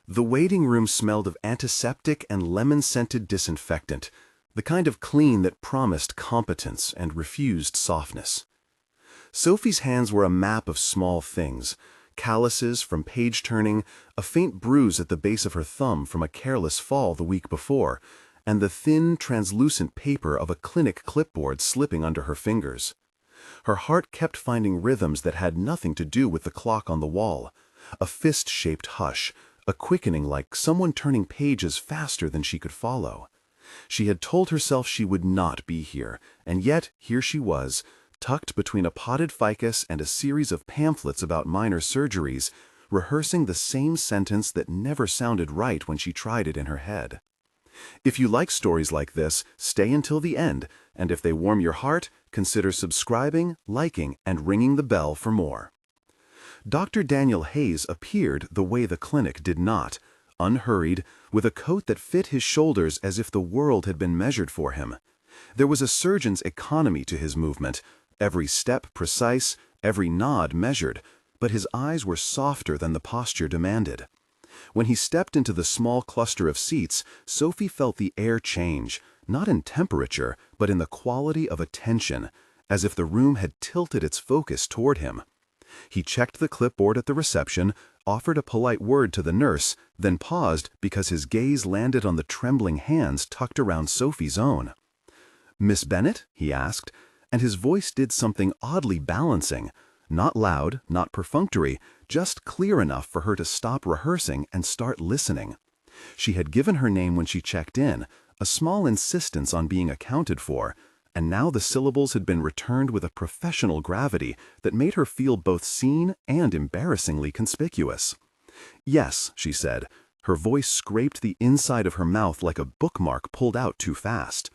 The waiting room smelled of antiseptic and lemon-scented disinfectant, the kind of clean that promised competence and refused softness. Sophie's hands were a map of small things: calluses from page-turning, a faint bruise at the base of her thumb from a careless fall the week before, and the thin, translucent paper of a clinic clipboard slipping under her fingers. Her heart kept finding rhythms that had nothing to do with the clock on the wall: a fist-shaped hush, a quickening like someone turning pages faster than she could follow. She had told herself she would not be here, and yet here she was, tucked between a potted ficus and a series of pamphlets about minor surgeries, rehearsing the same sentence that never sounded right when she tried it in her head. If you like stories like this, stay until the end, and if they warm your heart, consider subscribing, liking, and ringing the bell for more. Dr. Daniel Hayes appeared the way the clinic did not, unhurried, with a coat that fit his shoulders as if the world had been measured for him. There was a surgeon's economy to his movement, every step precise, every nod measured, but his eyes were softer than the posture demanded. When he stepped into the small cluster of seats, Sophie felt the air change, not in temperature, but in the quality of attention, as if the room had tilted its focus toward him. He checked the clipboard at the reception, offered a polite word to the nurse, then paused because his gaze landed on the trembling hands tucked around Sophie's own. "Miss Bennet?" he asked, and his voice did something oddly balancing, not loud, not perfunctory, just clear enough for her to stop rehearsing and start listening. She had given her name when she checked in, a small insistence on being accounted for, and now the syllables had been returned with a professional gravity that made her feel both seen and embarrassingly conspicuous. "Yes," she said. Her voice scraped the inside of her mouth like a bookmark pulled out too fast.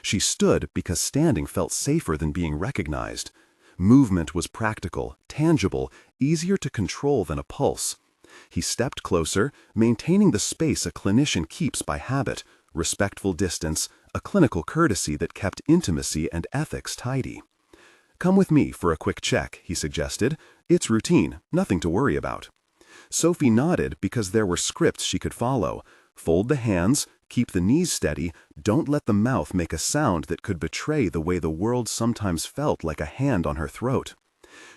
She stood because standing felt safer than being recognized. Movement was practical, tangible, easier to control than a pulse. He stepped closer, maintaining the space a clinician keeps by habit, respectful distance, a clinical courtesy that kept intimacy and ethics tidy. "Come with me for a quick check," he suggested. "It's routine, nothing to worry about." Sophie nodded because there were scripts she could follow. Fold the hands, keep the knees steady, don't let the mouth make a sound that could betray the way the world sometimes felt like a hand on her throat.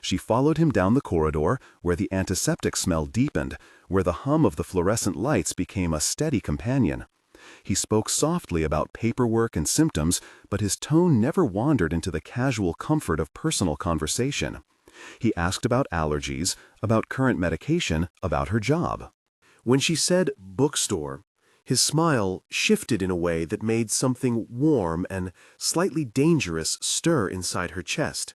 She followed him down the corridor, where the antiseptic smell deepened, where the hum of the fluorescent lights became a steady companion. He spoke softly about paperwork and symptoms, but his tone never wandered into the casual comfort of personal conversation. He asked about allergies, about current medication, about her job. When she said bookstore, his smile shifted in a way that made something warm and slightly dangerous stir inside her chest.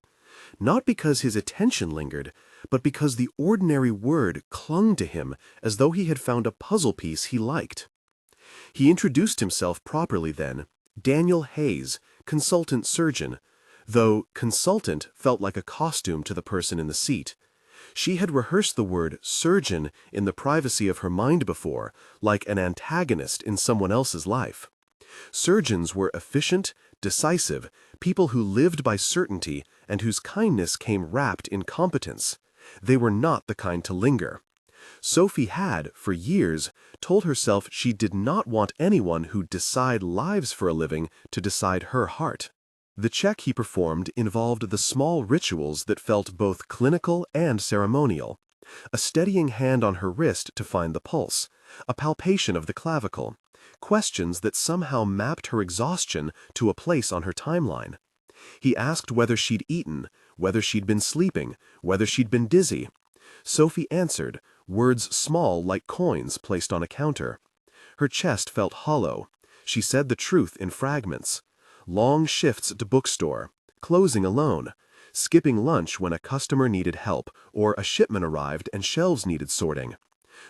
Not because his attention lingered, but because the ordinary word clung to him as though he had found a puzzle piece he liked. He introduced himself properly then: Daniel Hayes, consultant surgeon, though consultant felt like a costume to the person in the seat. She had rehearsed the word surgeon in the privacy of her mind before, like an antagonist in someone else's life. Surgeons were efficient, decisive, people who lived by certainty and whose kindness came wrapped in competence. They were not the kind to linger. Sophie had, for years, told herself she did not want anyone who'd decide lives for a living to decide her heart. The check he performed involved the small rituals that felt both clinical and ceremonial: a steadying hand on her wrist to find the pulse, a palpation of the clavicle, questions that somehow mapped her exhaustion to a place on her timeline. He asked whether she'd eaten, whether she'd been sleeping, whether she'd been dizzy. Sophie answered, words small like coins placed on a counter. Her chest felt hollow. She said the truth in fragments. Long shifts to bookstore, closing alone, skipping lunch when a customer needed help or a shipment arrived and shelves needed sorting.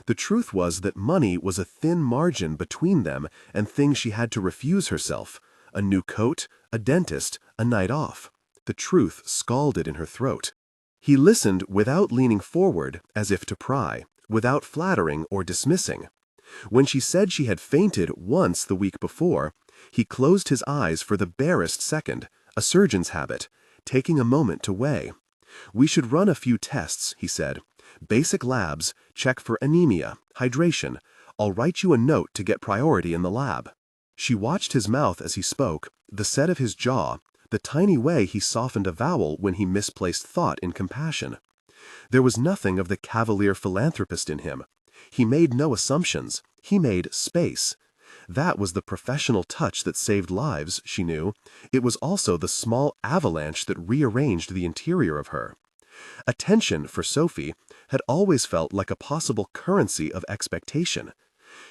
The truth was that money was a thin margin between them and things she had to refuse herself: a new coat, a dentist, a night off. The truth scalded in her throat. He listened without leaning forward as if to pry, without flattering or dismissing. When she said she had fainted once the week before, he closed his eyes for the barest second, a surgeon's habit, taking a moment to weigh. "We should run a few tests," he said. "Basic labs, check for anemia, hydration, I'll write you a note to get priority in the lab." She watched his mouth as he spoke, the set of his jaw, the tiny way he softened a vowel when he misplaced thought in compassion. There was nothing of the cavalier philanthropist in him. He made no assumptions. He made space. That was the professional touch that saved lives, she knew. It was also the small avalanche that rearranged the interior of her. Attention, for Sophie, had always felt like a possible currency of expectation.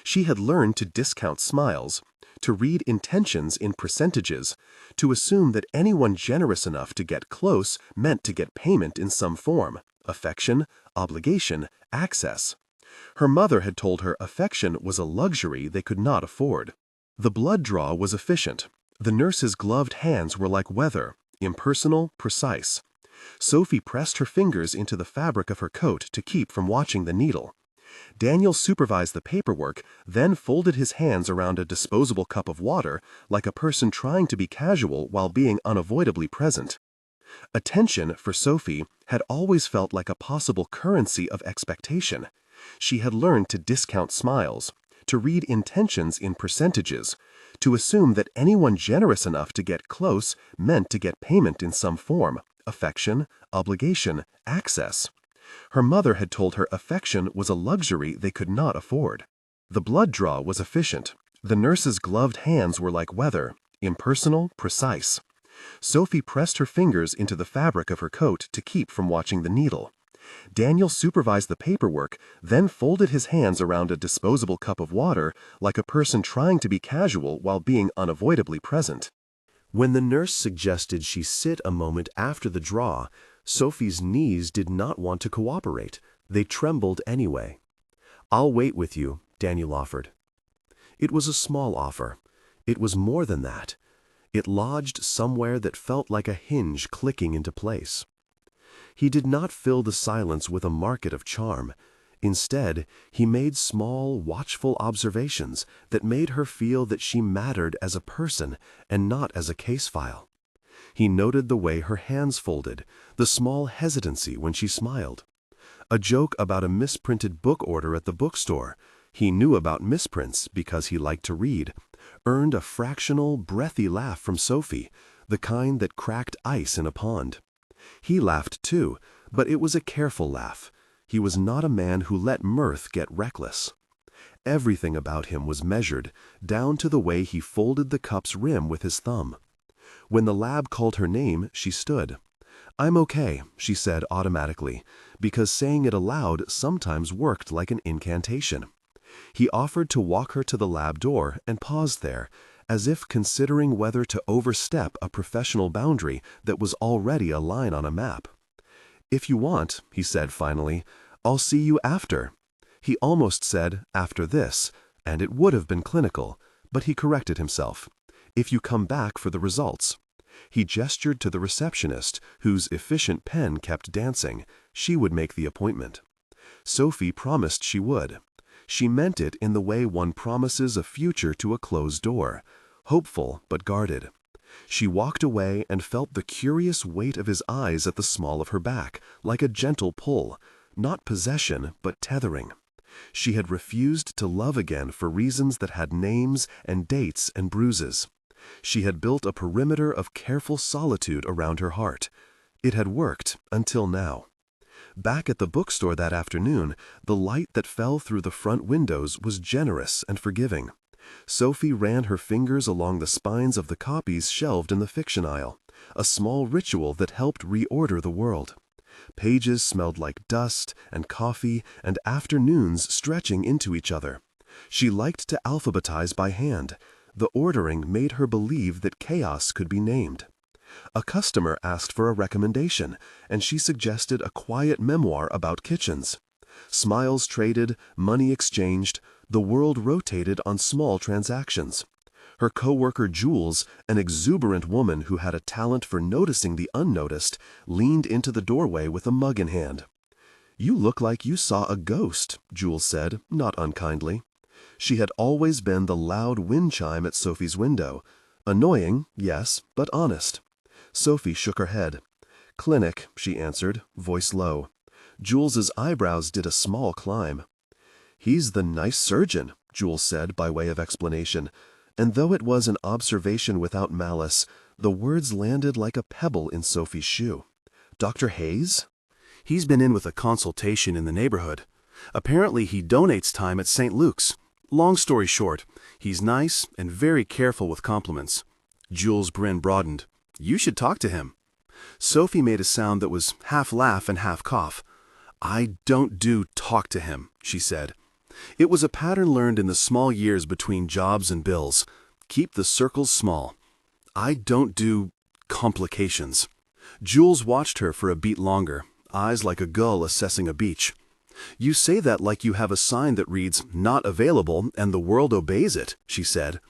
She had learned to discount smiles, to read intentions in percentages, to assume that anyone generous enough to get close meant to get payment in some form: affection, obligation, access. Her mother had told her affection was a luxury they could not afford. The blood draw was efficient. The nurse's gloved hands were like weather, impersonal, precise. Sophie pressed her fingers into the fabric of her coat to keep from watching the needle. Daniel supervised the paperwork, then folded his hands around a disposable cup of water like a person trying to be casual while being unavoidably present. Attention, for Sophie, had always felt like a possible currency of expectation. She had learned to discount smiles, to read intentions in percentages, to assume that anyone generous enough to get close meant to get payment in some form: affection, obligation, access. Her mother had told her affection was a luxury they could not afford. The blood draw was efficient. The nurse's gloved hands were like weather, impersonal, precise. Sophie pressed her fingers into the fabric of her coat to keep from watching the needle. Daniel supervised the paperwork, then folded his hands around a disposable cup of water like a person trying to be casual while being unavoidably present. When the nurse suggested she sit a moment after the draw, Sophie's knees did not want to cooperate. They trembled anyway. "I'll wait with you," Daniel offered. It was a small offer. It was more than that. It lodged somewhere that felt like a hinge clicking into place. He did not fill the silence with a market of charm. Instead, he made small, watchful observations that made her feel that she mattered as a person and not as a case file. He noted the way her hands folded, the small hesitancy when she smiled. A joke about a misprinted book order at the bookstore — he knew about misprints because he liked to read — earned a fractional, breathy laugh from Sophie, the kind that cracked ice in a pond. He laughed too, but it was a careful laugh. He was not a man who let mirth get reckless. Everything about him was measured, down to the way he folded the cup's rim with his thumb. When the lab called her name, she stood. "I'm okay," she said automatically, because saying it aloud sometimes worked like an incantation. He offered to walk her to the lab door and paused there, as if considering whether to overstep a professional boundary that was already a line on a map. "If you want," he said finally, "I'll see you after." He almost said, "after this," and it would have been clinical, but he corrected himself. "If you come back for the results." He gestured to the receptionist, whose efficient pen kept dancing. She would make the appointment. Sophie promised she would. She meant it in the way one promises a future to a closed door, hopeful but guarded. She walked away and felt the curious weight of his eyes at the small of her back, like a gentle pull, not possession but tethering. She had refused to love again for reasons that had names and dates and bruises. She had built a perimeter of careful solitude around her heart. It had worked until now. Back at the bookstore that afternoon, the light that fell through the front windows was generous and forgiving. Sophie ran her fingers along the spines of the copies shelved in the fiction aisle, a small ritual that helped reorder the world. Pages smelled like dust and coffee and afternoons stretching into each other. She liked to alphabetize by hand. The ordering made her believe that chaos could be named. A customer asked for a recommendation, and she suggested a quiet memoir about kitchens. Smiles traded, money exchanged, the world rotated on small transactions. Her coworker Jules, an exuberant woman who had a talent for noticing the unnoticed, leaned into the doorway with a mug in hand. "You look like you saw a ghost," Jules said, not unkindly. She had always been the loud wind chime at Sophie's window. Annoying, yes, but honest. Sophie shook her head. "Clinic," she answered, voice low. Jules's eyebrows did a small climb. "He's the nice surgeon," Jules said by way of explanation, and though it was an observation without malice, the words landed like a pebble in Sophie's shoe. "Dr. Hayes?" "He's been in with a consultation in the neighborhood. Apparently he donates time at St. Luke's. Long story short, he's nice and very careful with compliments." Jules' grin broadened. "You should talk to him." Sophie made a sound that was half laugh and half cough. "I don't do talk to him," she said. It was a pattern learned in the small years between jobs and bills. Keep the circles small. "I don't do complications." Jules watched her for a beat longer, eyes like a gull assessing a beach. "You say that like you have a sign that reads, 'Not available,' and the world obeys it," she said.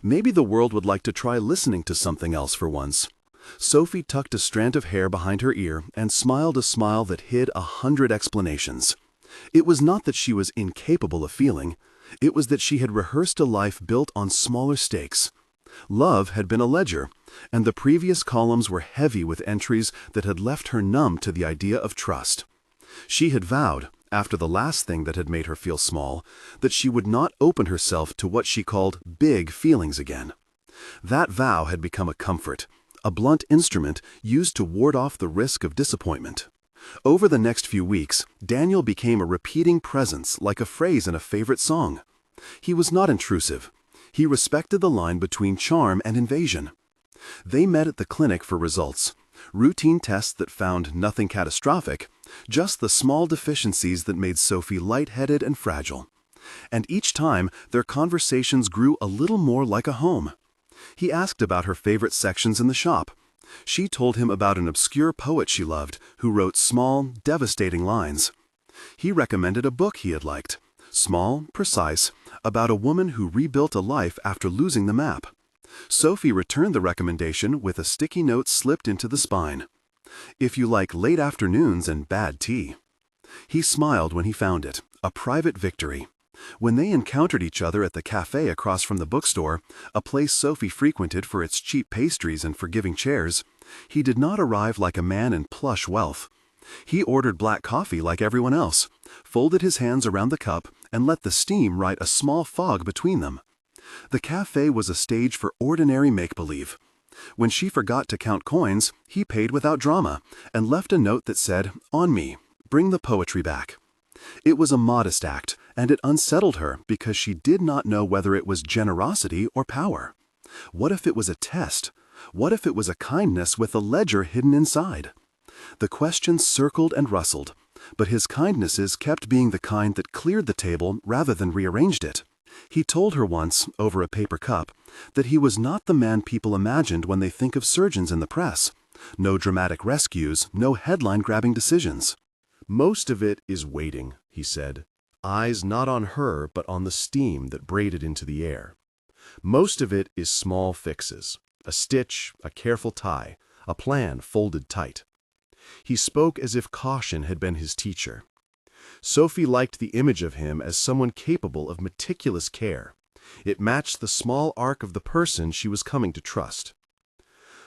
"Maybe the world would like to try listening to something else for once." Sophie tucked a strand of hair behind her ear and smiled a smile that hid 100 explanations. It was not that she was incapable of feeling. It was that she had rehearsed a life built on smaller stakes. Love had been a ledger, and the previous columns were heavy with entries that had left her numb to the idea of trust. She had vowed, after the last thing that had made her feel small, that she would not open herself to what she called big feelings again. That vow had become a comfort, a blunt instrument used to ward off the risk of disappointment. Over the next few weeks, Daniel became a repeating presence like a phrase in a favorite song. He was not intrusive. He respected the line between charm and invasion. They met at the clinic for results, routine tests that found nothing catastrophic, just the small deficiencies that made Sophie lightheaded and fragile. And each time, their conversations grew a little more like a home. He asked about her favorite sections in the shop. She told him about an obscure poet she loved who wrote small, devastating lines. He recommended a book he had liked, small, precise, about a woman who rebuilt a life after losing the map. Sophie returned the recommendation with a sticky note slipped into the spine. "If you like late afternoons and bad tea." He smiled when he found it, a private victory. When they encountered each other at the cafe across from the bookstore, a place Sophie frequented for its cheap pastries and forgiving chairs, he did not arrive like a man in plush wealth. He ordered black coffee like everyone else, folded his hands around the cup, and let the steam write a small fog between them. The cafe was a stage for ordinary make-believe. When she forgot to count coins, he paid without drama, and left a note that said, "On me, bring the poetry back." It was a modest act, and it unsettled her because she did not know whether it was generosity or power. What if it was a test? What if it was a kindness with a ledger hidden inside? The questions circled and rustled, but his kindnesses kept being the kind that cleared the table rather than rearranged it. He told her once, over a paper cup, that he was not the man people imagined when they think of surgeons in the press. No dramatic rescues, no headline-grabbing decisions. "Most of it is waiting," he said, eyes not on her but on the steam that braided into the air. "Most of it is small fixes, a stitch, a careful tie, a plan folded tight." He spoke as if caution had been his teacher. Sophie liked the image of him as someone capable of meticulous care. It matched the small arc of the person she was coming to trust.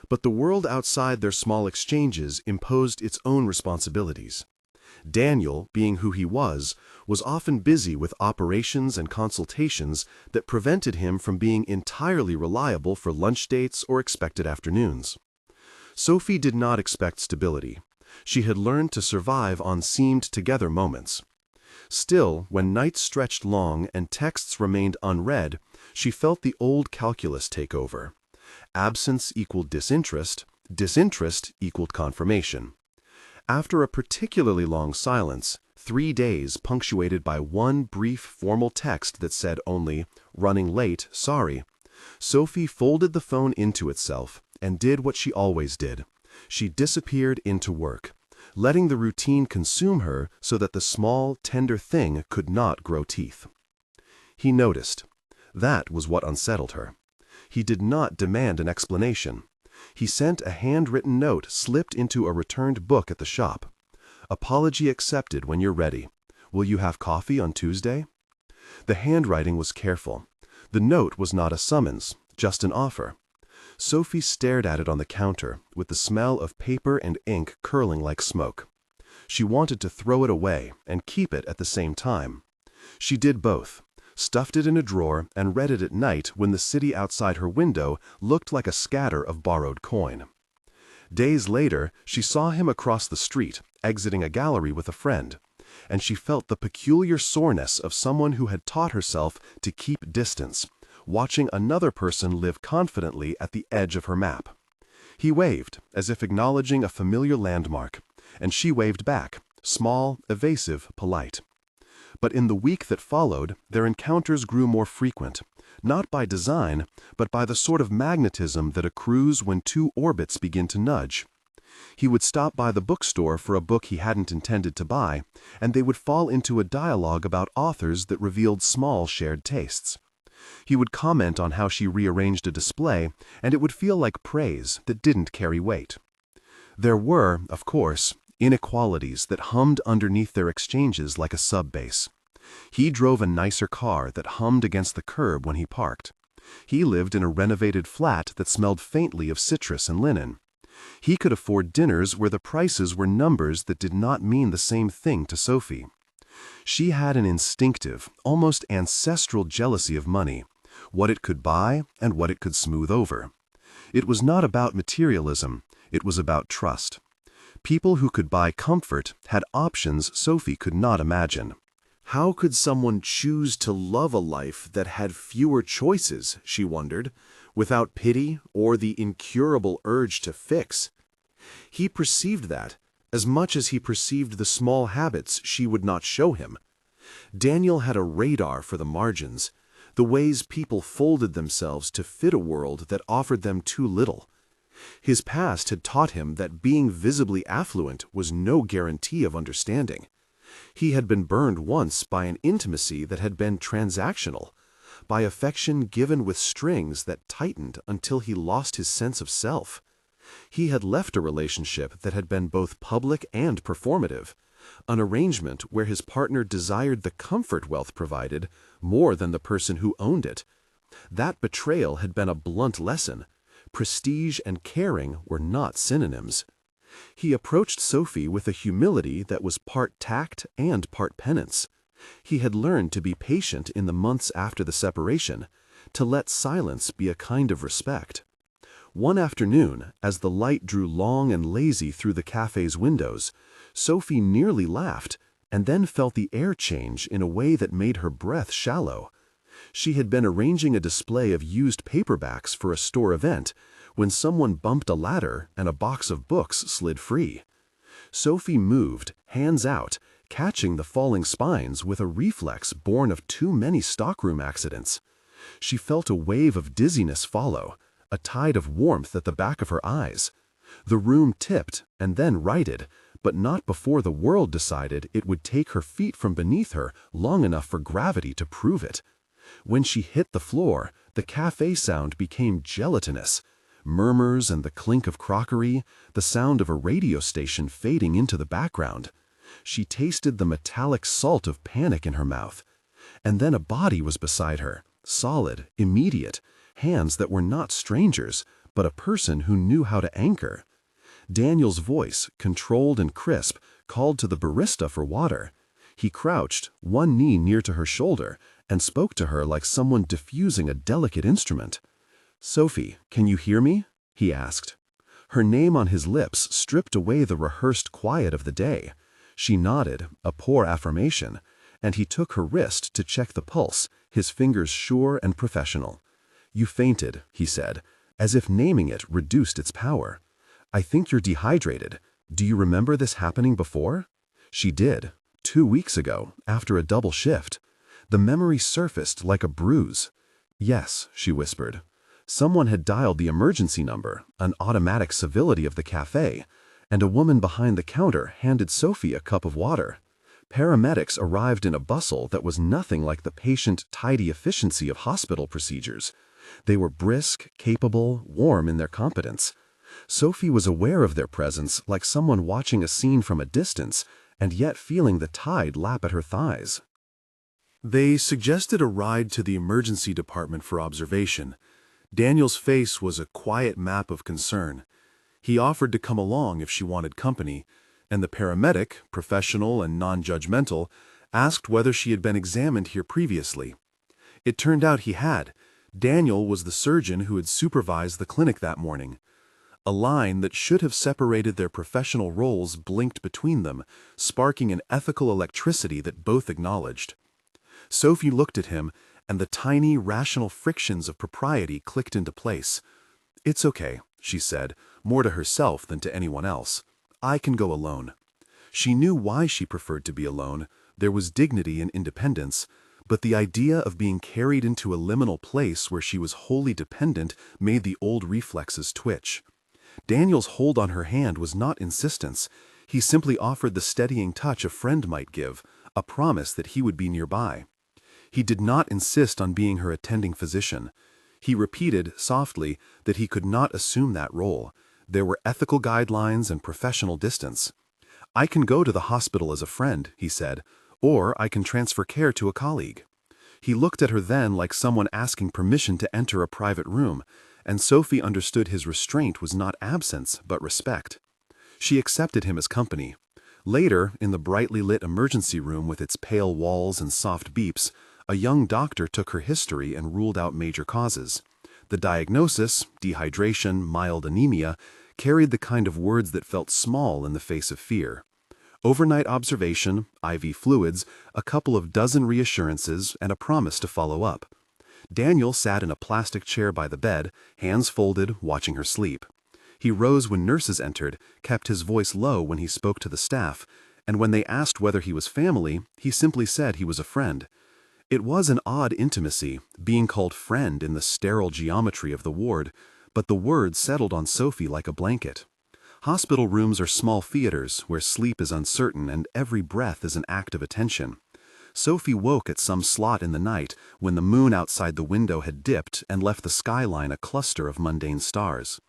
But the world outside their small exchanges imposed its own responsibilities. Daniel, being who he was often busy with operations and consultations that prevented him from being entirely reliable for lunch dates or expected afternoons. Sophie did not expect stability. She had learned to survive on seamed-together moments. Still, when nights stretched long and texts remained unread, she felt the old calculus take over. Absence equaled disinterest, disinterest equaled confirmation. After a particularly long silence, 3 days punctuated by one brief formal text that said only, "Running late, sorry," Sophie folded the phone into itself and did what she always did. She disappeared into work, letting the routine consume her so that the small, tender thing could not grow teeth. He noticed. That was what unsettled her. He did not demand an explanation. He sent a handwritten note slipped into a returned book at the shop. "Apology accepted when you're ready. Will you have coffee on Tuesday?" The handwriting was careful. The note was not a summons, just an offer. Sophie stared at it on the counter, with the smell of paper and ink curling like smoke. She wanted to throw it away and keep it at the same time. She did both, stuffed it in a drawer and read it at night when the city outside her window looked like a scatter of borrowed coin. Days later, she saw him across the street, exiting a gallery with a friend, and she felt the peculiar soreness of someone who had taught herself to keep distance, watching another person live confidently at the edge of her map. He waved, as if acknowledging a familiar landmark, and she waved back, small, evasive, polite. But in the week that followed, their encounters grew more frequent, not by design, but by the sort of magnetism that accrues when two orbits begin to nudge. He would stop by the bookstore for a book he hadn't intended to buy, and they would fall into a dialogue about authors that revealed small shared tastes. He would comment on how she rearranged a display, and it would feel like praise that didn't carry weight. There were, of course, inequalities that hummed underneath their exchanges like a sub-bass. He drove a nicer car that hummed against the curb when he parked. He lived in a renovated flat that smelled faintly of citrus and linen. He could afford dinners where the prices were numbers that did not mean the same thing to Sophie. She had an instinctive, almost ancestral jealousy of money, what it could buy and what it could smooth over. It was not about materialism, it was about trust. People who could buy comfort had options Sophie could not imagine. How could someone choose to love a life that had fewer choices, she wondered, without pity or the incurable urge to fix? He perceived that, as much as he perceived the small habits she would not show him. Daniel had a radar for the margins, the ways people folded themselves to fit a world that offered them too little. His past had taught him that being visibly affluent was no guarantee of understanding. He had been burned once by an intimacy that had been transactional, by affection given with strings that tightened until he lost his sense of self. He had left a relationship that had been both public and performative, an arrangement where his partner desired the comfort wealth provided more than the person who owned it. That betrayal had been a blunt lesson. Prestige and caring were not synonyms. He approached Sophie with a humility that was part tact and part penance. He had learned to be patient in the months after the separation, to let silence be a kind of respect. One afternoon, as the light drew long and lazy through the cafe's windows, Sophie nearly laughed, and then felt the air change in a way that made her breath shallow. She had been arranging a display of used paperbacks for a store event when someone bumped a ladder and a box of books slid free. Sophie moved, hands out, catching the falling spines with a reflex born of too many stockroom accidents. She felt a wave of dizziness follow, a tide of warmth at the back of her eyes. The room tipped and then righted, but not before the world decided it would take her feet from beneath her long enough for gravity to prove it. When she hit the floor, the cafe sound became gelatinous. Murmurs and the clink of crockery, the sound of a radio station fading into the background. She tasted the metallic salt of panic in her mouth. And then a body was beside her, solid, immediate, hands that were not strangers, but a person who knew how to anchor. Daniel's voice, controlled and crisp, called to the barista for water. He crouched, one knee near to her shoulder, and spoke to her like someone diffusing a delicate instrument. "Sophie, can you hear me?" he asked. Her name on his lips stripped away the rehearsed quiet of the day. She nodded, a poor affirmation, and he took her wrist to check the pulse, his fingers sure and professional. "You fainted," he said, as if naming it reduced its power. "I think you're dehydrated. Do you remember this happening before?" She did, 2 weeks ago, after a double shift. The memory surfaced like a bruise. "Yes," she whispered. Someone had dialed the emergency number, an automatic civility of the cafe, and a woman behind the counter handed Sophie a cup of water. Paramedics arrived in a bustle that was nothing like the patient, tidy efficiency of hospital procedures. They were brisk, capable, warm in their competence. Sophie was aware of their presence like someone watching a scene from a distance, and yet feeling the tide lap at her thighs. They suggested a ride to the emergency department for observation. Daniel's face was a quiet map of concern. He offered to come along if she wanted company, and the paramedic, professional and non-judgmental, asked whether she had been examined here previously. It turned out he had. Daniel was the surgeon who had supervised the clinic that morning. A line that should have separated their professional roles blinked between them, sparking an ethical electricity that both acknowledged. Sophie looked at him, and the tiny, rational frictions of propriety clicked into place. "It's okay," she said, more to herself than to anyone else. "I can go alone." She knew why she preferred to be alone. There was dignity in independence, but the idea of being carried into a liminal place where she was wholly dependent made the old reflexes twitch. Daniel's hold on her hand was not insistence. He simply offered the steadying touch a friend might give, a promise that he would be nearby. He did not insist on being her attending physician. He repeated, softly, that he could not assume that role. There were ethical guidelines and professional distance. "I can go to the hospital as a friend," he said, "or I can transfer care to a colleague." He looked at her then like someone asking permission to enter a private room, and Sophie understood his restraint was not absence, but respect. She accepted him as company. Later, in the brightly lit emergency room with its pale walls and soft beeps, a young doctor took her history and ruled out major causes. The diagnosis, dehydration, mild anemia, carried the kind of words that felt small in the face of fear. Overnight observation, IV fluids, a couple of dozen reassurances, and a promise to follow up. Daniel sat in a plastic chair by the bed, hands folded, watching her sleep. He rose when nurses entered, kept his voice low when he spoke to the staff, and when they asked whether he was family, he simply said he was a friend. It was an odd intimacy, being called friend in the sterile geometry of the ward, but the word settled on Sophie like a blanket. Hospital rooms are small theaters where sleep is uncertain and every breath is an act of attention. Sophie woke at some slot in the night when the moon outside the window had dipped and left the skyline a cluster of mundane stars.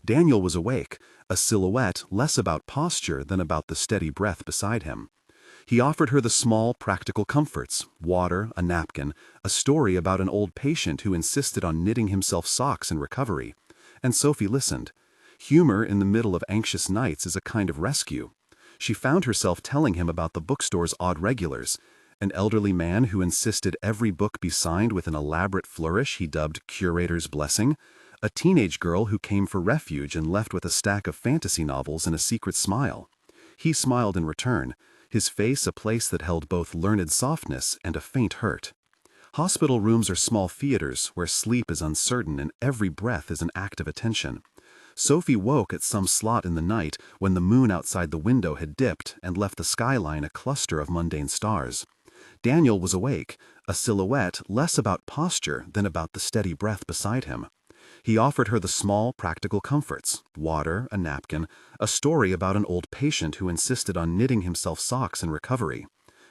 Daniel was awake, a silhouette less about posture than about the steady breath beside him. He offered her the small, practical comforts, water, a napkin, a story about an old patient who insisted on knitting himself socks in recovery. And Sophie listened. Humor in the middle of anxious nights is a kind of rescue. She found herself telling him about the bookstore's odd regulars, an elderly man who insisted every book be signed with an elaborate flourish he dubbed curator's blessing, a teenage girl who came for refuge and left with a stack of fantasy novels and a secret smile. He smiled in return, his face a place that held both learned softness and a faint hurt. Hospital rooms are small theaters where sleep is uncertain and every breath is an act of attention. Sophie woke at some slot in the night when the moon outside the window had dipped and left the skyline a cluster of mundane stars. Daniel was awake, a silhouette less about posture than about the steady breath beside him. He offered her the small, practical comforts, water, a napkin, a story about an old patient who insisted on knitting himself socks in recovery.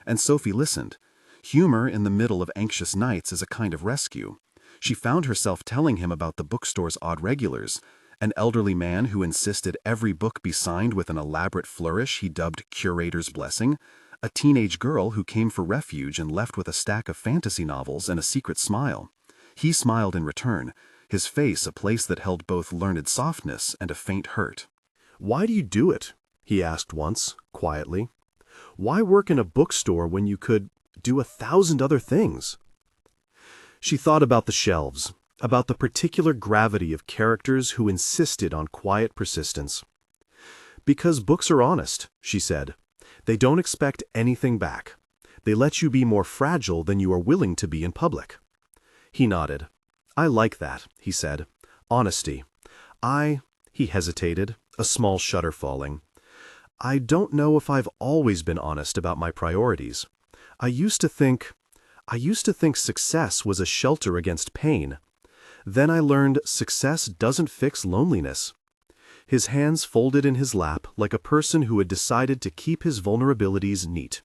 And Sophie listened. Humor in the middle of anxious nights is a kind of rescue. She found herself telling him about the bookstore's odd regulars, an elderly man who insisted every book be signed with an elaborate flourish he dubbed curator's blessing, a teenage girl who came for refuge and left with a stack of fantasy novels and a secret smile. He smiled in return, his face a place that held both learned softness and a faint hurt. "Why do you do it?" he asked once, quietly. "Why work in a bookstore when you could do 1,000 other things?" She thought about the shelves, about the particular gravity of characters who insisted on quiet persistence. "Because books are honest," she said. "They don't expect anything back. They let you be more fragile than you are willing to be in public." He nodded. "I like that," he said. "Honesty. He hesitated, a small shudder falling. "I don't know if I've always been honest about my priorities. I used to think success was a shelter against pain. Then I learned success doesn't fix loneliness." His hands folded in his lap like a person who had decided to keep his vulnerabilities neat.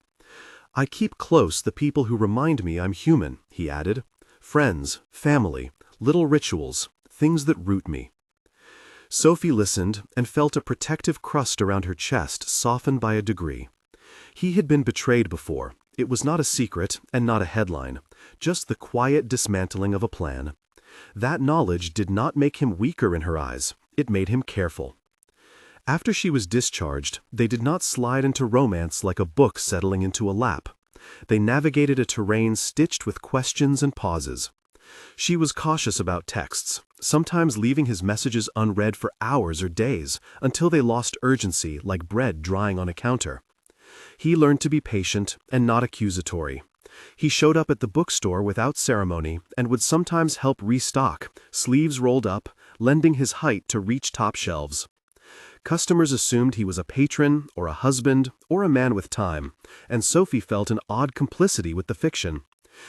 "I keep close the people who remind me I'm human," he added. "Friends, family, little rituals, things that root me." Sophie listened and felt a protective crust around her chest soften by a degree. He had been betrayed before. It was not a secret and not a headline, just the quiet dismantling of a plan. That knowledge did not make him weaker in her eyes. It made him careful. After she was discharged, they did not slide into romance like a book settling into a lap. They navigated a terrain stitched with questions and pauses. She was cautious about texts, sometimes leaving his messages unread for hours or days, until they lost urgency like bread drying on a counter. He learned to be patient and not accusatory. He showed up at the bookstore without ceremony and would sometimes help restock, sleeves rolled up, lending his height to reach top shelves. Customers assumed he was a patron or a husband or a man with time, and Sophie felt an odd complicity with the fiction.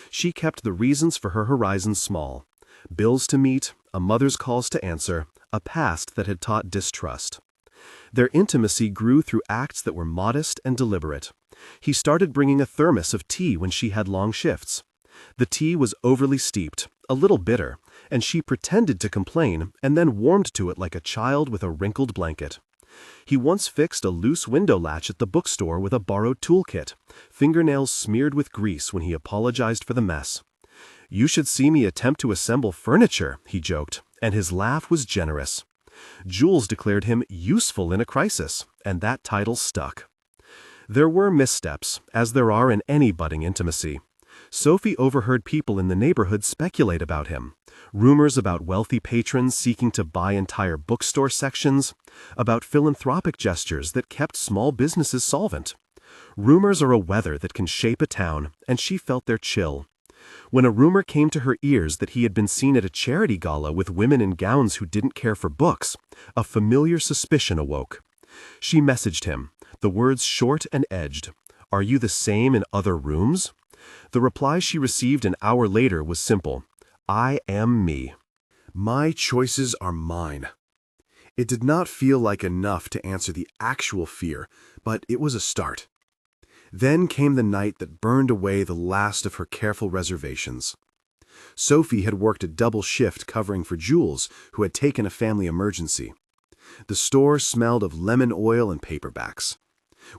She kept the reasons for her horizons small: bills to meet, a mother's calls to answer, a past that had taught distrust. Their intimacy grew through acts that were modest and deliberate. He started bringing a thermos of tea when she had long shifts. The tea was overly steeped, a little bitter, and she pretended to complain and then warmed to it like a child with a wrinkled blanket. He once fixed a loose window latch at the bookstore with a borrowed toolkit, fingernails smeared with grease when he apologized for the mess. "You should see me attempt to assemble furniture," he joked, and his laugh was generous. Jules declared him useful in a crisis, and that title stuck. There were missteps, as there are in any budding intimacy. Sophie overheard people in the neighborhood speculate about him. Rumors about wealthy patrons seeking to buy entire bookstore sections, about philanthropic gestures that kept small businesses solvent. Rumors are a weather that can shape a town, and she felt their chill. When a rumor came to her ears that he had been seen at a charity gala with women in gowns who didn't care for books, a familiar suspicion awoke. She messaged him, the words short and edged. "Are you the same in other rooms?" The reply she received an hour later was simple: "I am me. My choices are mine." It did not feel like enough to answer the actual fear, but it was a start. Then came the night that burned away the last of her careful reservations. Sophie had worked a double shift covering for Jules, who had taken a family emergency. The store smelled of lemon oil and paperbacks.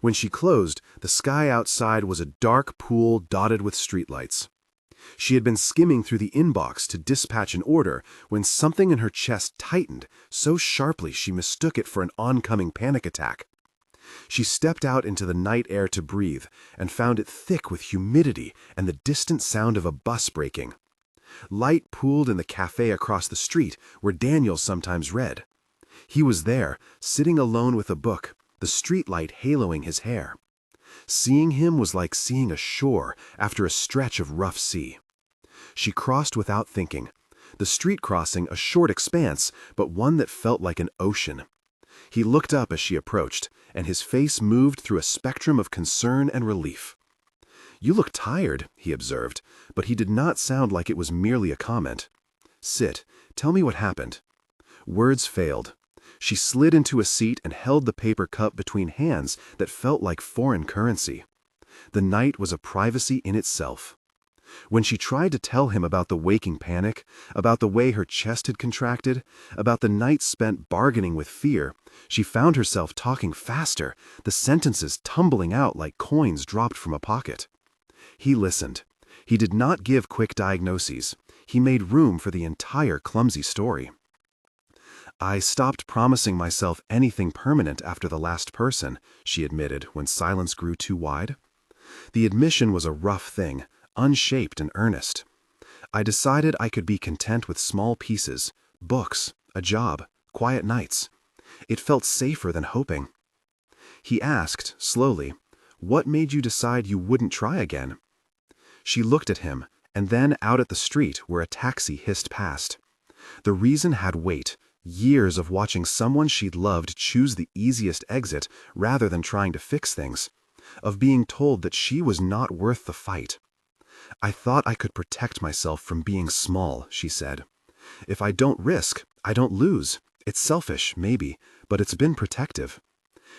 When she closed, the sky outside was a dark pool dotted with streetlights. She had been skimming through the inbox to dispatch an order when something in her chest tightened so sharply she mistook it for an oncoming panic attack. She stepped out into the night air to breathe and found it thick with humidity and the distant sound of a bus braking. Light pooled in the cafe across the street where Daniel sometimes read. He was there, sitting alone with a book, the streetlight haloing his hair. Seeing him was like seeing a shore after a stretch of rough sea. She crossed without thinking, the street crossing a short expanse, but one that felt like an ocean. He looked up as she approached, and his face moved through a spectrum of concern and relief. "You look tired," he observed, but he did not sound like it was merely a comment. "Sit. Tell me what happened." Words failed. She slid into a seat and held the paper cup between hands that felt like foreign currency. The night was a privacy in itself. When she tried to tell him about the waking panic, about the way her chest had contracted, about the nights spent bargaining with fear, she found herself talking faster, the sentences tumbling out like coins dropped from a pocket. He listened. He did not give quick diagnoses. He made room for the entire clumsy story. "I stopped promising myself anything permanent after the last person," she admitted when silence grew too wide. The admission was a rough thing, unshaped and earnest. "I decided I could be content with small pieces, books, a job, quiet nights. It felt safer than hoping." He asked, slowly, "What made you decide you wouldn't try again?" She looked at him, and then out at the street where a taxi hissed past. The reason had weight. Years of watching someone she'd loved choose the easiest exit rather than trying to fix things. Of being told that she was not worth the fight. "I thought I could protect myself from being small," she said. "If I don't risk, I don't lose. It's selfish, maybe, but it's been protective."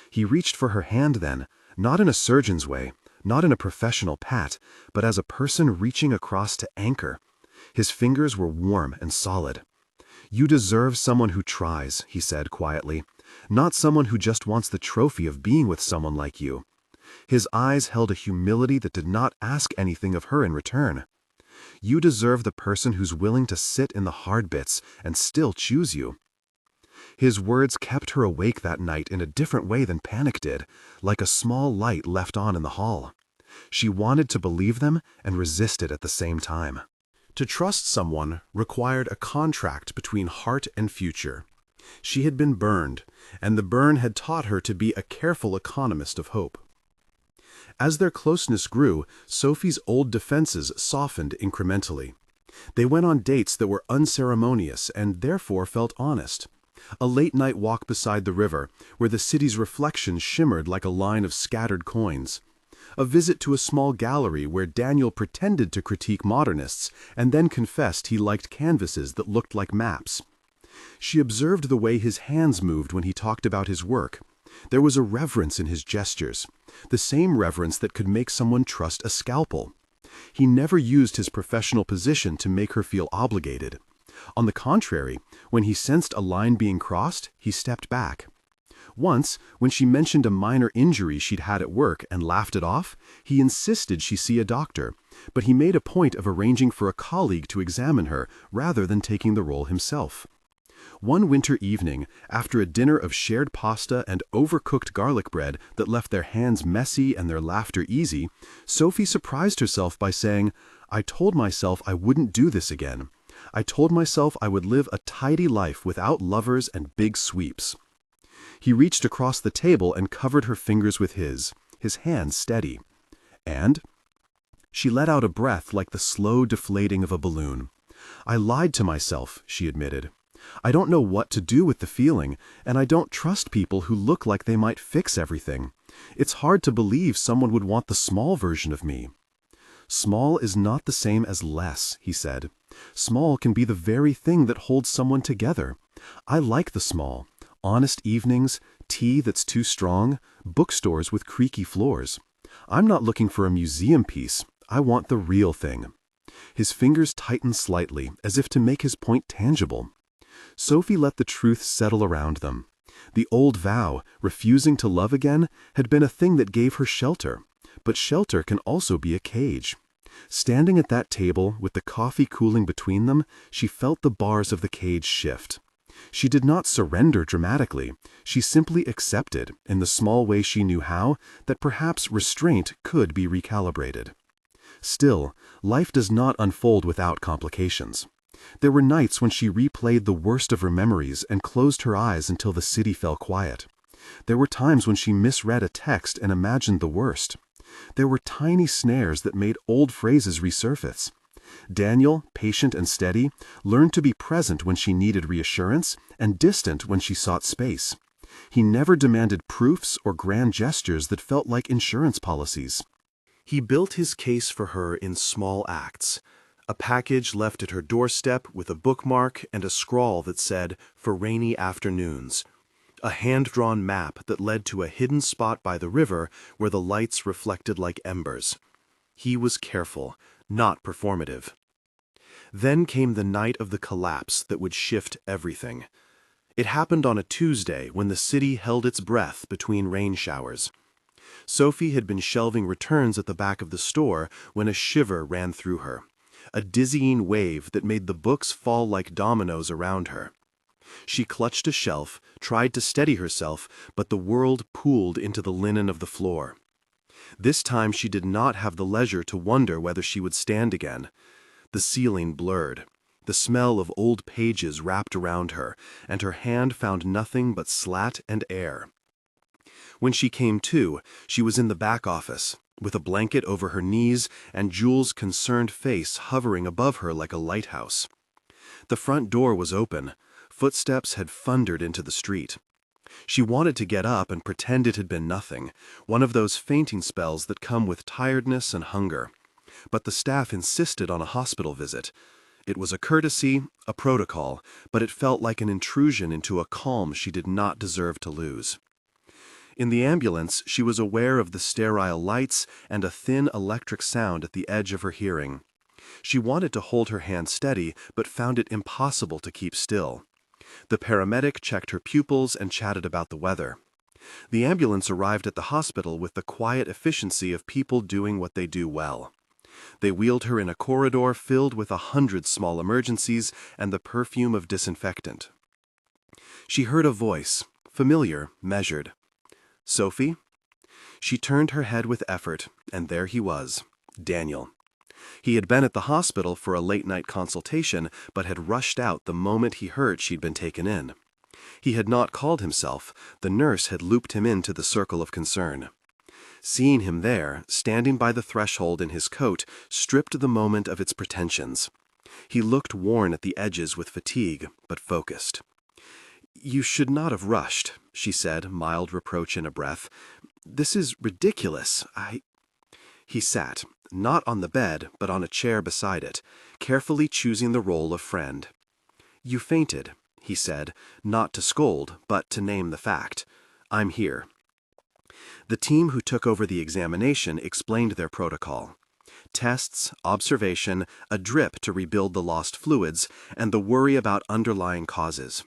He reached for her hand then, not in a surgeon's way, not in a professional pat, but as a person reaching across to anchor. His fingers were warm and solid. "You deserve someone who tries," he said quietly, "not someone who just wants the trophy of being with someone like you." His eyes held a humility that did not ask anything of her in return. "You deserve the person who's willing to sit in the hard bits and still choose you." His words kept her awake that night in a different way than panic did, like a small light left on in the hall. She wanted to believe them and resist it at the same time. To trust someone required a contract between heart and future. She had been burned, and the burn had taught her to be a careful economist of hope. As their closeness grew, Sophie's old defenses softened incrementally. They went on dates that were unceremonious and therefore felt honest. A late-night walk beside the river, where the city's reflection shimmered like a line of scattered coins. A visit to a small gallery where Daniel pretended to critique modernists and then confessed he liked canvases that looked like maps. She observed the way his hands moved when he talked about his work. There was a reverence in his gestures, the same reverence that could make someone trust a scalpel. He never used his professional position to make her feel obligated. On the contrary, when he sensed a line being crossed, he stepped back. Once, when she mentioned a minor injury she'd had at work and laughed it off, he insisted she see a doctor, but he made a point of arranging for a colleague to examine her rather than taking the role himself. One winter evening, after a dinner of shared pasta and overcooked garlic bread that left their hands messy and their laughter easy, Sophie surprised herself by saying, "I told myself I wouldn't do this again. I told myself I would live a tidy life without lovers and big sweeps." He reached across the table and covered her fingers with his hand steady. And she let out a breath like the slow deflating of a balloon. "I lied to myself," she admitted. "I don't know what to do with the feeling, and I don't trust people who look like they might fix everything. It's hard to believe someone would want the small version of me." "Small is not the same as less," he said. "Small can be the very thing that holds someone together. I like the small. Honest evenings, tea that's too strong, bookstores with creaky floors. I'm not looking for a museum piece. I want the real thing." His fingers tightened slightly, as if to make his point tangible. Sophie let the truth settle around them. The old vow, refusing to love again, had been a thing that gave her shelter. But shelter can also be a cage. Standing at that table, with the coffee cooling between them, she felt the bars of the cage shift. She did not surrender dramatically. She simply accepted, in the small way she knew how, that perhaps restraint could be recalibrated. Still, life does not unfold without complications. There were nights when she replayed the worst of her memories and closed her eyes until the city fell quiet. There were times when she misread a text and imagined the worst. There were tiny snares that made old phrases resurface. Daniel, patient and steady, learned to be present when she needed reassurance and distant when she sought space. He never demanded proofs or grand gestures that felt like insurance policies. He built his case for her in small acts. A package left at her doorstep with a bookmark and a scrawl that said, "For rainy afternoons." A hand-drawn map that led to a hidden spot by the river where the lights reflected like embers. He was careful, not performative. Then came the night of the collapse that would shift everything. It happened on a Tuesday when the city held its breath between rain showers. Sophie had been shelving returns at the back of the store when a shiver ran through her, a dizzying wave that made the books fall like dominoes around her. She clutched a shelf, tried to steady herself, but the world pooled into the linen of the floor. This time she did not have the leisure to wonder whether she would stand again. The ceiling blurred. The smell of old pages wrapped around her, and her hand found nothing but slat and air. When she came to, she was in the back office, with a blanket over her knees and Jules' concerned face hovering above her like a lighthouse. The front door was open. Footsteps had thundered into the street. She wanted to get up and pretend it had been nothing, one of those fainting spells that come with tiredness and hunger. But the staff insisted on a hospital visit. It was a courtesy, a protocol, but it felt like an intrusion into a calm she did not deserve to lose. In the ambulance, she was aware of the sterile lights and a thin electric sound at the edge of her hearing. She wanted to hold her hand steady, but found it impossible to keep still. The paramedic checked her pupils and chatted about the weather. The ambulance arrived at the hospital with the quiet efficiency of people doing what they do well. They wheeled her in a corridor filled with 100 small emergencies and the perfume of disinfectant. She heard a voice, familiar, measured. "Sophie?" She turned her head with effort, and there he was, Daniel. He had been at the hospital for a late-night consultation, but had rushed out the moment he heard she'd been taken in. He had not called himself. The nurse had looped him into the circle of concern. Seeing him there, standing by the threshold in his coat, stripped the moment of its pretensions. He looked worn at the edges with fatigue, but focused. "You should not have rushed," she said, mild reproach in a breath. "This is ridiculous. He sat, not on the bed, but on a chair beside it, carefully choosing the role of friend. "You fainted," he said, not to scold, but to name the fact. "I'm here." The team who took over the examination explained their protocol. Tests, observation, a drip to rebuild the lost fluids, and the worry about underlying causes.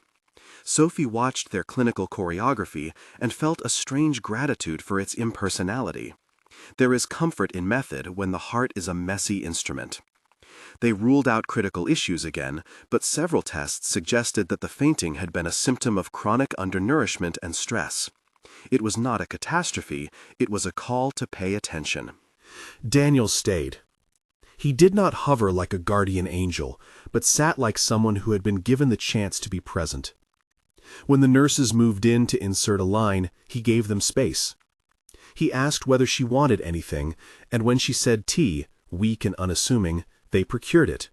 Sophie watched their clinical choreography and felt a strange gratitude for its impersonality. There is comfort in method when the heart is a messy instrument. They ruled out critical issues again, but several tests suggested that the fainting had been a symptom of chronic undernourishment and stress. It was not a catastrophe, it was a call to pay attention. Daniel stayed. He did not hover like a guardian angel, but sat like someone who had been given the chance to be present. When the nurses moved in to insert a line, he gave them space. He asked whether she wanted anything, and when she said tea, weak and unassuming, they procured it.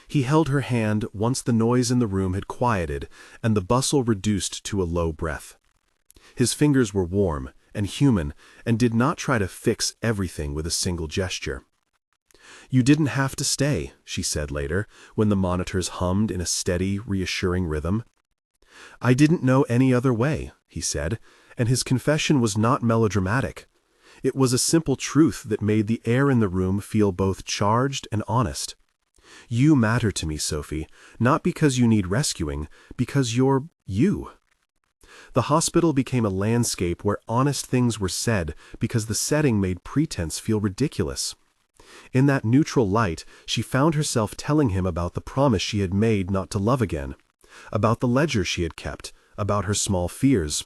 He held her hand once the noise in the room had quieted and the bustle reduced to a low breath. His fingers were warm and human and did not try to fix everything with a single gesture. "You didn't have to stay," she said later, when the monitors hummed in a steady, reassuring rhythm. "I didn't know any other way," he said, and his confession was not melodramatic. It was a simple truth that made the air in the room feel both charged and honest. "You matter to me, Sophie, not because you need rescuing, because you're you." The hospital became a landscape where honest things were said because the setting made pretense feel ridiculous. In that neutral light, she found herself telling him about the promise she had made not to love again, about the ledger she had kept, about her small fears.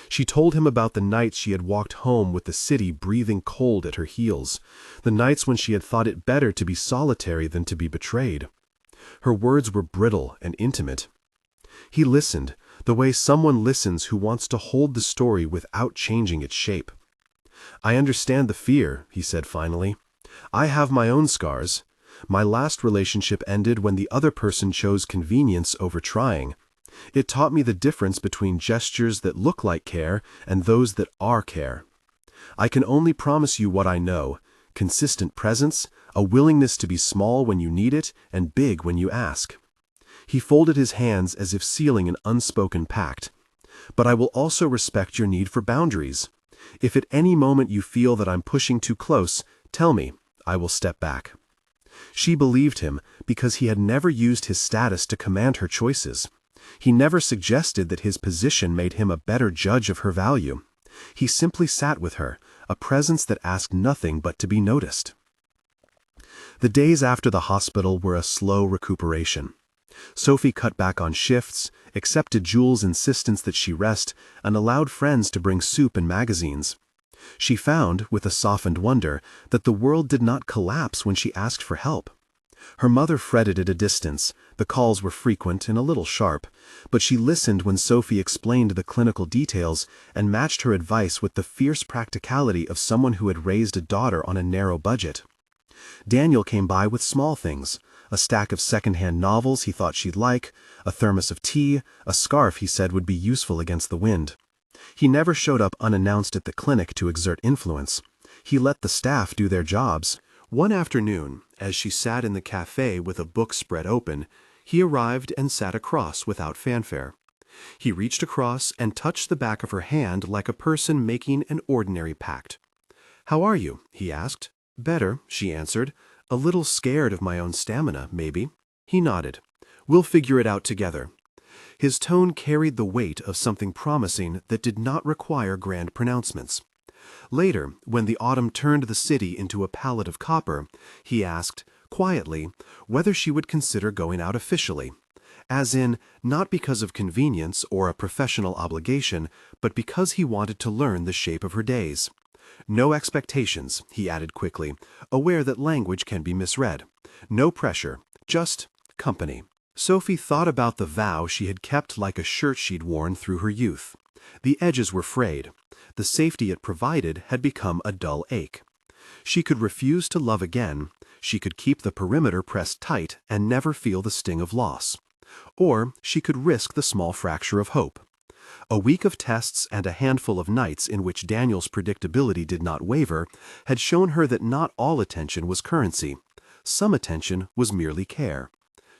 She told him about the nights she had walked home with the city breathing cold at her heels, the nights when she had thought it better to be solitary than to be betrayed. Her words were brittle and intimate. He listened, the way someone listens who wants to hold the story without changing its shape. "I understand the fear," he said finally. "I have my own scars. My last relationship ended when the other person chose convenience over trying. It taught me the difference between gestures that look like care and those that are care. I can only promise you what I know: consistent presence, a willingness to be small when you need it and big when you ask." He folded his hands as if sealing an unspoken pact. "But I will also respect your need for boundaries. If at any moment you feel that I'm pushing too close, tell me. I will step back." She believed him because he had never used his status to command her choices. He never suggested that his position made him a better judge of her value. He simply sat with her, a presence that asked nothing but to be noticed. The days after the hospital were a slow recuperation. Sophie cut back on shifts, accepted Jules' insistence that she rest, and allowed friends to bring soup and magazines. She found, with a softened wonder, that the world did not collapse when she asked for help. Her mother fretted at a distance, the calls were frequent and a little sharp, but she listened when Sophie explained the clinical details and matched her advice with the fierce practicality of someone who had raised a daughter on a narrow budget. Daniel came by with small things: a stack of second-hand novels he thought she'd like, a thermos of tea, a scarf he said would be useful against the wind. He never showed up unannounced at the clinic to exert influence. He let the staff do their jobs. One afternoon, as she sat in the cafe with a book spread open, he arrived and sat across without fanfare. He reached across and touched the back of her hand like a person making an ordinary pact. "How are you?" he asked. "Better," she answered. "A little scared of my own stamina, maybe." He nodded. "We'll figure it out together." His tone carried the weight of something promising that did not require grand pronouncements. Later, when the autumn turned the city into a palette of copper, he asked, quietly, whether she would consider going out officially. as in, not because of convenience or a professional obligation, but because he wanted to learn the shape of her days. No expectations, he added quickly, aware that language can be misread. No pressure, just company. Sophie thought about the vow she had kept like a shirt she'd worn through her youth. The edges were frayed. The safety it provided had become a dull ache. She could refuse to love again. She could keep the perimeter pressed tight and never feel the sting of loss. Or she could risk the small fracture of hope. A week of tests and a handful of nights in which Daniel's predictability did not waver had shown her that not all attention was currency. Some attention was merely care.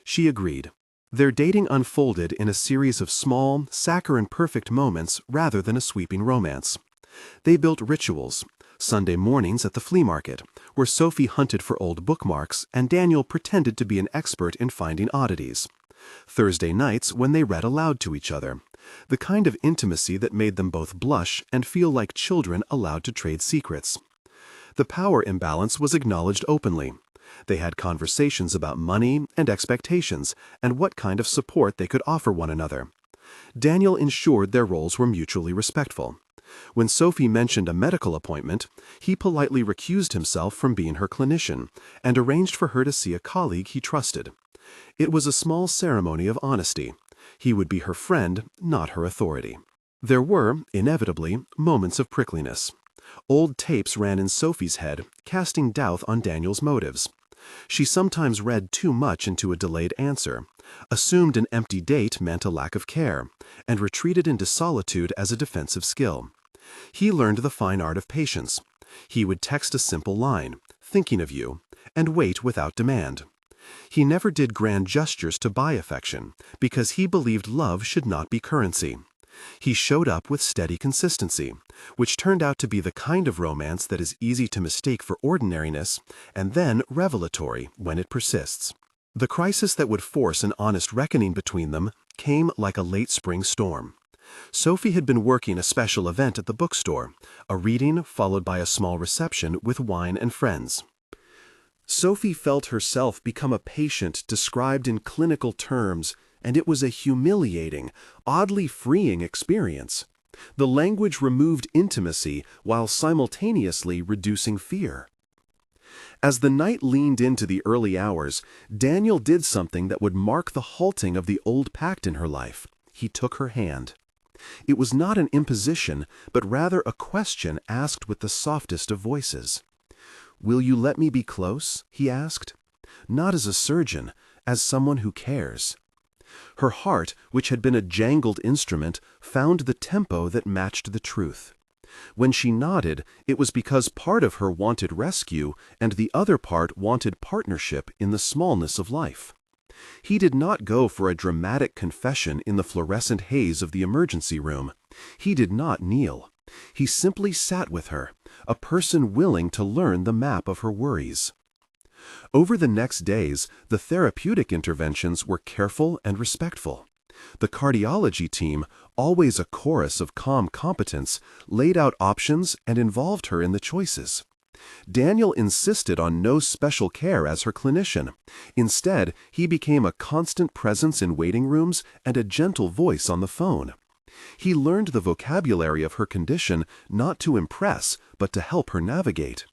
She agreed. Their dating unfolded in a series of small, saccharine-perfect moments rather than a sweeping romance. They built rituals. Sunday mornings at the flea market, where Sophie hunted for old bookmarks and Daniel pretended to be an expert in finding oddities. Thursday nights when they read aloud to each other. The kind of intimacy that made them both blush and feel like children allowed to trade secrets. The power imbalance was acknowledged openly. They had conversations about money and expectations and what kind of support they could offer one another. Daniel ensured their roles were mutually respectful. When Sophie mentioned a medical appointment, he politely recused himself from being her clinician and arranged for her to see a colleague he trusted. It was a small ceremony of honesty. He would be her friend, not her authority. There were, inevitably, moments of prickliness. Old tapes ran in Sophie's head, casting doubt on Daniel's motives. She sometimes read too much into a delayed answer, assumed an empty date meant a lack of care, and retreated into solitude as a defensive skill. He learned the fine art of patience. He would text a simple line, "Thinking of you," and wait without demand. He never did grand gestures to buy affection, because he believed love should not be currency. He showed up with steady consistency, which turned out to be the kind of romance that is easy to mistake for ordinariness and then revelatory when it persists. The crisis that would force an honest reckoning between them came like a late spring storm. Sophie had been working a special event at the bookstore, a reading followed by a small reception with wine and friends. Sophie felt herself become a patient described in clinical terms, and it was a humiliating, oddly freeing experience. The language removed intimacy while simultaneously reducing fear. As the night leaned into the early hours, Daniel did something that would mark the halting of the old pact in her life. He took her hand. It was not an imposition, but rather a question asked with the softest of voices. "Will you let me be close?" he asked. Not as a surgeon, as someone who cares. Her heart, which had been a jangled instrument, found the tempo that matched the truth. When she nodded, it was because part of her wanted rescue and the other part wanted partnership in the smallness of life. He did not go for a dramatic confession in the fluorescent haze of the emergency room. He did not kneel. He simply sat with her, a person willing to learn the map of her worries. Over the next days, the therapeutic interventions were careful and respectful. The cardiology team, always a chorus of calm competence, laid out options and involved her in the choices. Daniel insisted on no special care as her clinician. Instead, he became a constant presence in waiting rooms and a gentle voice on the phone. He learned the vocabulary of her condition not to impress, but to help her navigate.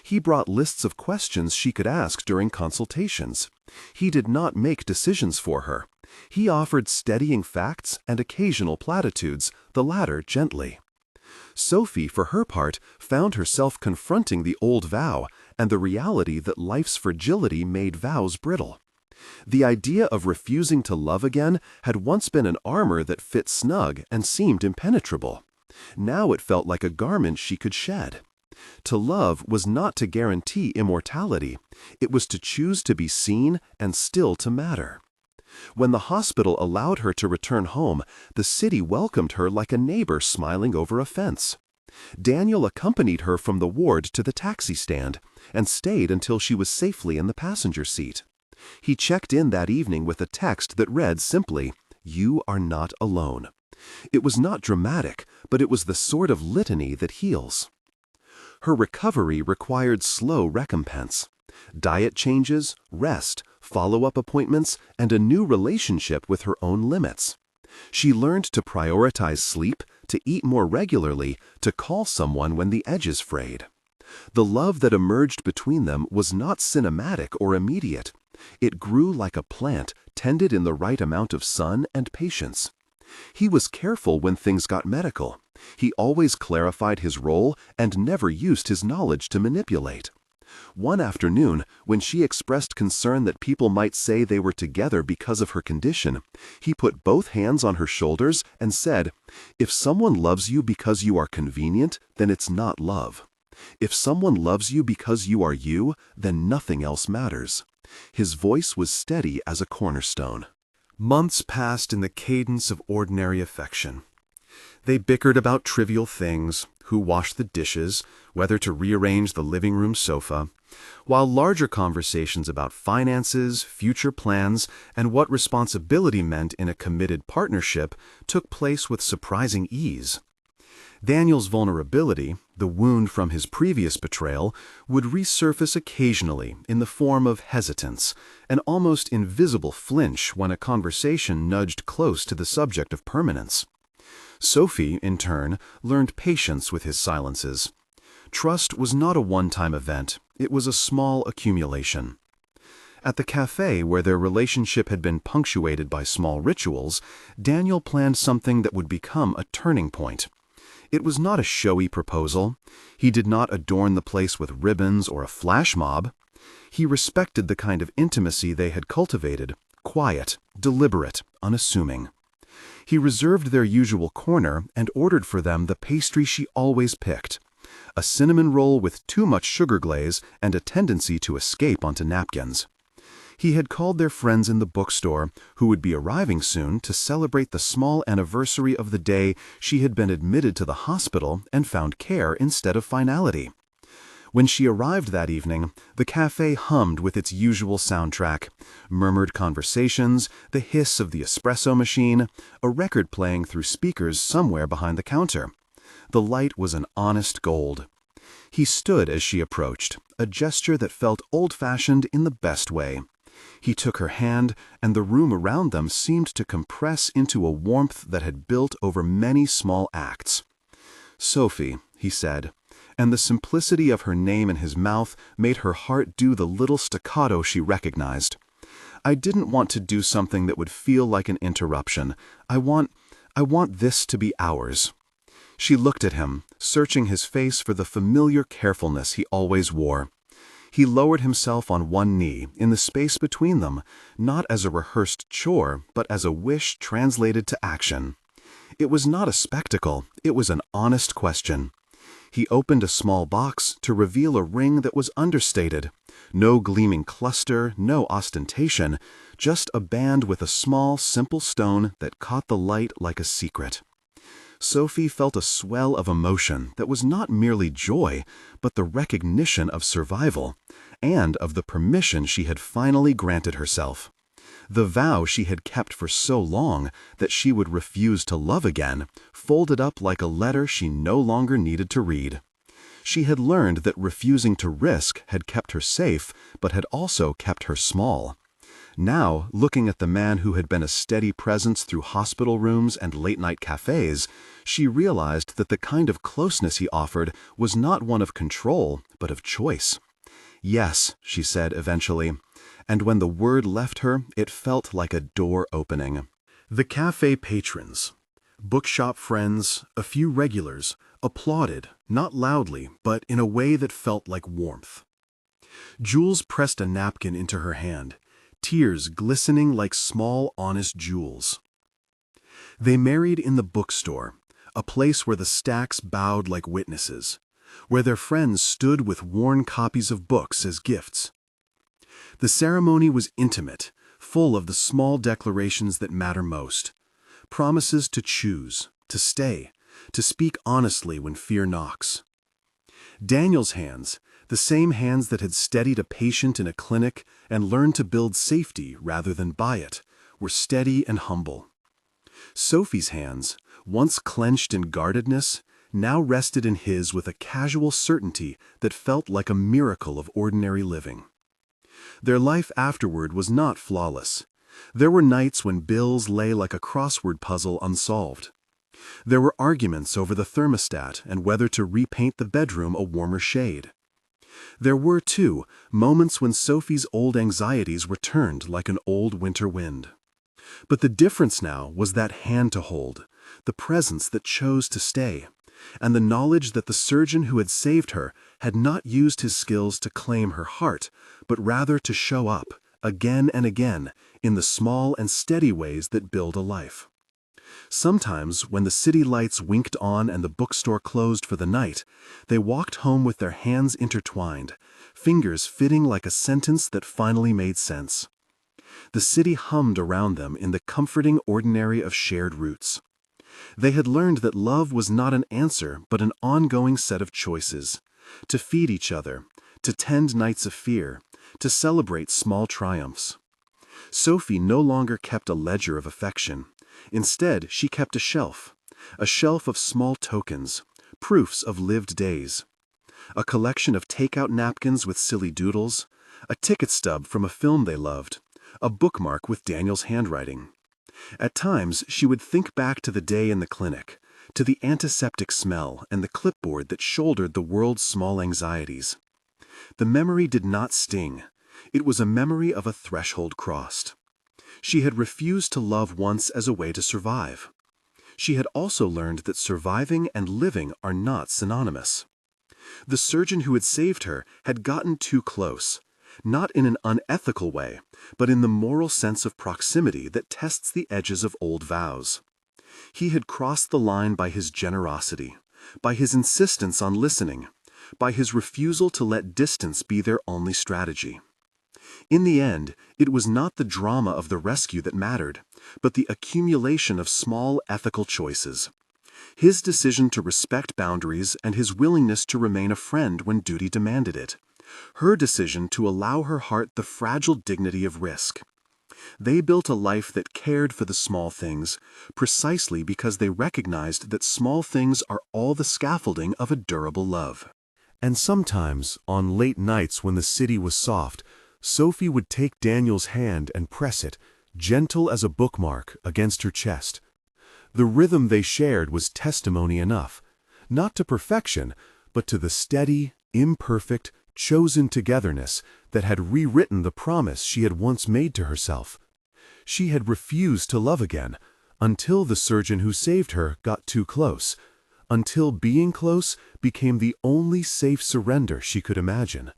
He brought lists of questions she could ask during consultations. He did not make decisions for her. He offered steadying facts and occasional platitudes, the latter gently. Sophie, for her part, found herself confronting the old vow and the reality that life's fragility made vows brittle. The idea of refusing to love again had once been an armor that fit snug and seemed impenetrable. Now it felt like a garment she could shed. To love was not to guarantee immortality. It was to choose to be seen and still to matter. When the hospital allowed her to return home, the city welcomed her like a neighbor smiling over a fence. Daniel accompanied her from the ward to the taxi stand and stayed until she was safely in the passenger seat. He checked in that evening with a text that read simply, "You are not alone." It was not dramatic, but it was the sort of litany that heals. Her recovery required slow recompense. Diet changes, rest, follow-up appointments, and a new relationship with her own limits. She learned to prioritize sleep, to eat more regularly, to call someone when the edges frayed. The love that emerged between them was not cinematic or immediate. It grew like a plant, tended in the right amount of sun and patience. He was careful when things got medical. He always clarified his role and never used his knowledge to manipulate. One afternoon, when she expressed concern that people might say they were together because of her condition, he put both hands on her shoulders and said, "If someone loves you because you are convenient, then it's not love. If someone loves you because you are you, then nothing else matters." His voice was steady as a cornerstone. Months passed in the cadence of ordinary affection. They bickered about trivial things, who washed the dishes, whether to rearrange the living room sofa, while larger conversations about finances, future plans, and what responsibility meant in a committed partnership took place with surprising ease. Daniel's vulnerability, the wound from his previous betrayal, would resurface occasionally in the form of hesitance, an almost invisible flinch when a conversation nudged close to the subject of permanence. Sophie, in turn, learned patience with his silences. Trust was not a one-time event, it was a small accumulation. At the cafe where their relationship had been punctuated by small rituals, Daniel planned something that would become a turning point. It was not a showy proposal. He did not adorn the place with ribbons or a flash mob. He respected the kind of intimacy they had cultivated, quiet, deliberate, unassuming. He reserved their usual corner and ordered for them the pastry she always picked, a cinnamon roll with too much sugar glaze and a tendency to escape onto napkins. He had called their friends in the bookstore, who would be arriving soon, to celebrate the small anniversary of the day she had been admitted to the hospital and found care instead of finality. When she arrived that evening, the cafe hummed with its usual soundtrack, murmured conversations, the hiss of the espresso machine, a record playing through speakers somewhere behind the counter. The light was an honest gold. He stood as she approached, a gesture that felt old-fashioned in the best way. He took her hand, and the room around them seemed to compress into a warmth that had built over many small acts. "Sophie," he said, and the simplicity of her name in his mouth made her heart do the little staccato she recognized. "I didn't want to do something that would feel like an interruption. I want this to be ours." She looked at him, searching his face for the familiar carefulness he always wore. He lowered himself on one knee, in the space between them, not as a rehearsed chore, but as a wish translated to action. It was not a spectacle, it was an honest question. He opened a small box to reveal a ring that was understated. No gleaming cluster, no ostentation, just a band with a small, simple stone that caught the light like a secret. Sophie felt a swell of emotion that was not merely joy, but the recognition of survival, and of the permission she had finally granted herself. The vow she had kept for so long that she would refuse to love again, folded up like a letter she no longer needed to read. She had learned that refusing to risk had kept her safe, but had also kept her small. Now, looking at the man who had been a steady presence through hospital rooms and late-night cafes, she realized that the kind of closeness he offered was not one of control, but of choice. "Yes," she said eventually, and when the word left her, it felt like a door opening. The cafe patrons, bookshop friends, a few regulars, applauded, not loudly, but in a way that felt like warmth. Jules pressed a napkin into her hand, tears glistening like small, honest jewels. They married in the bookstore, a place where the stacks bowed like witnesses, where their friends stood with worn copies of books as gifts. The ceremony was intimate, full of the small declarations that matter most, promises to choose, to stay, to speak honestly when fear knocks. Daniel's hands, the same hands that had steadied a patient in a clinic and learned to build safety rather than buy it, were steady and humble. Sophie's hands, once clenched in guardedness, now rested in his with a casual certainty that felt like a miracle of ordinary living. Their life afterward was not flawless. There were nights when bills lay like a crossword puzzle unsolved. There were arguments over the thermostat and whether to repaint the bedroom a warmer shade. There were, too, moments when Sophie's old anxieties returned like an old winter wind. But the difference now was that hand to hold, the presence that chose to stay, and the knowledge that the surgeon who had saved her had not used his skills to claim her heart, but rather to show up, again and again, in the small and steady ways that build a life. Sometimes, when the city lights winked on and the bookstore closed for the night, they walked home with their hands intertwined, fingers fitting like a sentence that finally made sense. The city hummed around them in the comforting ordinary of shared roots. They had learned that love was not an answer but an ongoing set of choices, to feed each other, to tend nights of fear, to celebrate small triumphs. Sophie no longer kept a ledger of affection. Instead, she kept a shelf of small tokens, proofs of lived days. A collection of take-out napkins with silly doodles, a ticket stub from a film they loved, a bookmark with Daniel's handwriting. At times, she would think back to the day in the clinic, to the antiseptic smell and the clipboard that shouldered the world's small anxieties. The memory did not sting. It was a memory of a threshold crossed. She had refused to love once as a way to survive. She had also learned that surviving and living are not synonymous. The surgeon who had saved her had gotten too close, not in an unethical way, but in the moral sense of proximity that tests the edges of old vows. He had crossed the line by his generosity, by his insistence on listening, by his refusal to let distance be their only strategy. In the end, it was not the drama of the rescue that mattered, but the accumulation of small ethical choices. His decision to respect boundaries and his willingness to remain a friend when duty demanded it. Her decision to allow her heart the fragile dignity of risk. They built a life that cared for the small things, precisely because they recognized that small things are all the scaffolding of a durable love. And sometimes, on late nights when the city was soft, Sophie would take Daniel's hand and press it, gentle as a bookmark, against her chest. The rhythm they shared was testimony enough, not to perfection, but to the steady, imperfect, chosen togetherness that had rewritten the promise she had once made to herself. She had refused to love again, until the surgeon who saved her got too close, until being close became the only safe surrender she could imagine.